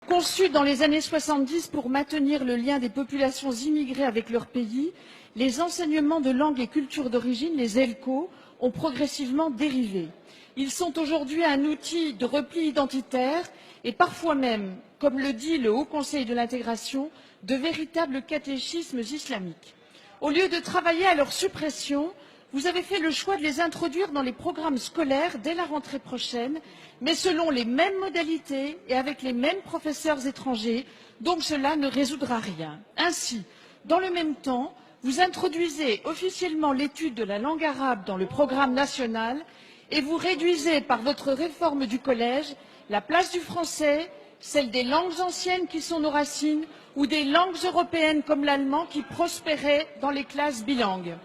Conçus dans les années 70 pour maintenir le lien des populations immigrées avec leur pays, les enseignements de langue et culture d'origine, les ELCO, ont progressivement dérivé. Ils sont aujourd'hui un outil de repli identitaire et parfois même, comme le dit le Haut Conseil de l'intégration, de véritables catéchismes islamiques. Au lieu de travailler à leur suppression, vous avez fait le choix de les introduire dans les programmes scolaires dès la rentrée prochaine, mais selon les mêmes modalités et avec les mêmes professeurs étrangers, donc cela ne résoudra rien. Ainsi, dans le même temps, vous introduisez officiellement l'étude de la langue arabe dans le programme national et vous réduisez par votre réforme du collège la place du français, celle des langues anciennes qui sont nos racines ou des langues européennes comme l'allemand qui prospéraient dans les classes bilingues.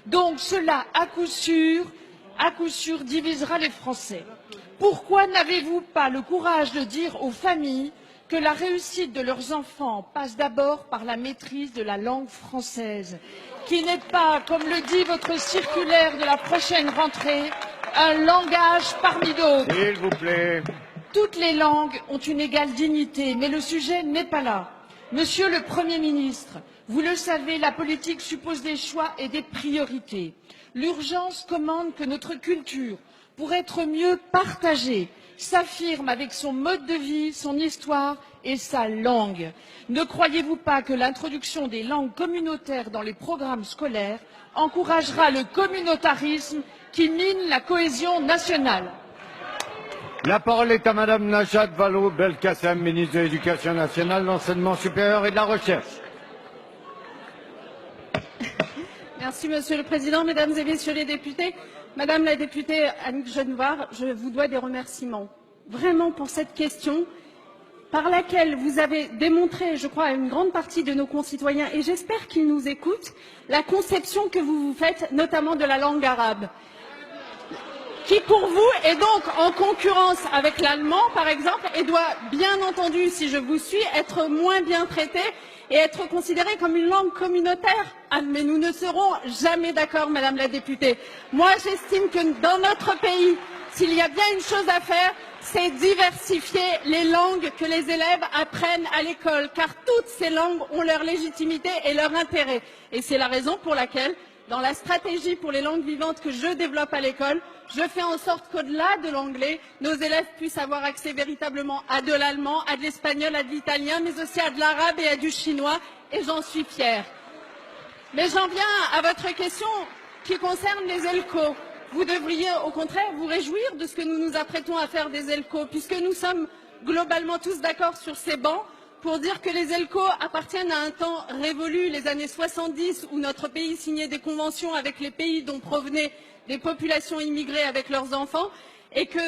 Donc cela, à coup sûr, divisera les Français. Pourquoi n'avez-vous pas le courage de dire aux familles que la réussite de leurs enfants passe d'abord par la maîtrise de la langue française, qui n'est pas, comme le dit votre circulaire de la prochaine rentrée, un langage parmi d'autres. S'il vous plaît. Toutes les langues ont une égale dignité, mais le sujet n'est pas là. Monsieur le Premier ministre, vous le savez, la politique suppose des choix et des priorités. L'urgence commande que notre culture, pour être mieux partagée, s'affirme avec son mode de vie, son histoire et sa langue. Ne croyez-vous pas que l'introduction des langues communautaires dans les programmes scolaires encouragera le communautarisme qui mine la cohésion nationale? La parole est à Madame Najat Vallaud-Belkacem, ministre de l'Éducation nationale, de l'Enseignement supérieur et de la Recherche. Merci, Monsieur le Président, Mesdames et Messieurs les députés. Madame la députée Annick Genevard, je vous dois des remerciements, vraiment pour cette question par laquelle vous avez démontré, je crois, à une grande partie de nos concitoyens, et j'espère qu'ils nous écoutent, la conception que vous vous faites, notamment de la langue arabe, qui pour vous est donc en concurrence avec l'allemand, par exemple, et doit bien entendu, si je vous suis, être moins bien traité et être considérée comme une langue communautaire. Ah, mais nous ne serons jamais d'accord, Madame la députée. Moi, j'estime que dans notre pays, s'il y a bien une chose à faire, c'est diversifier les langues que les élèves apprennent à l'école, car toutes ces langues ont leur légitimité et leur intérêt. Et c'est la raison pour laquelle, dans la stratégie pour les langues vivantes que je développe à l'école, je fais en sorte qu'au-delà de l'anglais, nos élèves puissent avoir accès véritablement à de l'allemand, à de l'espagnol, à de l'italien, mais aussi à de l'arabe et à du chinois, et j'en suis fière. Mais j'en viens à votre question qui concerne les ELCO. Vous devriez au contraire vous réjouir de ce que nous nous apprêtons à faire des ELCO, puisque nous sommes globalement tous d'accord sur ces bancs pour dire que les ELCO appartiennent à un temps révolu, les années 70, où notre pays signait des conventions avec les pays dont provenaient des populations immigrées avec leurs enfants, et que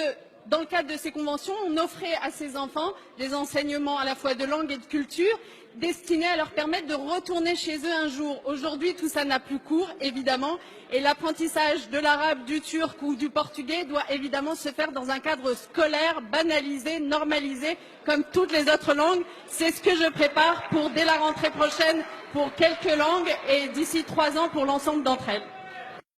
dans le cadre de ces conventions, on offrait à ces enfants des enseignements à la fois de langue et de culture destinés à leur permettre de retourner chez eux un jour. Aujourd'hui, tout ça n'a plus cours, évidemment, et l'apprentissage de l'arabe, du turc ou du portugais doit évidemment se faire dans un cadre scolaire, banalisé, normalisé, comme toutes les autres langues. C'est ce que je prépare pour, dès la rentrée prochaine, pour quelques langues et d'ici 3 ans pour l'ensemble d'entre elles.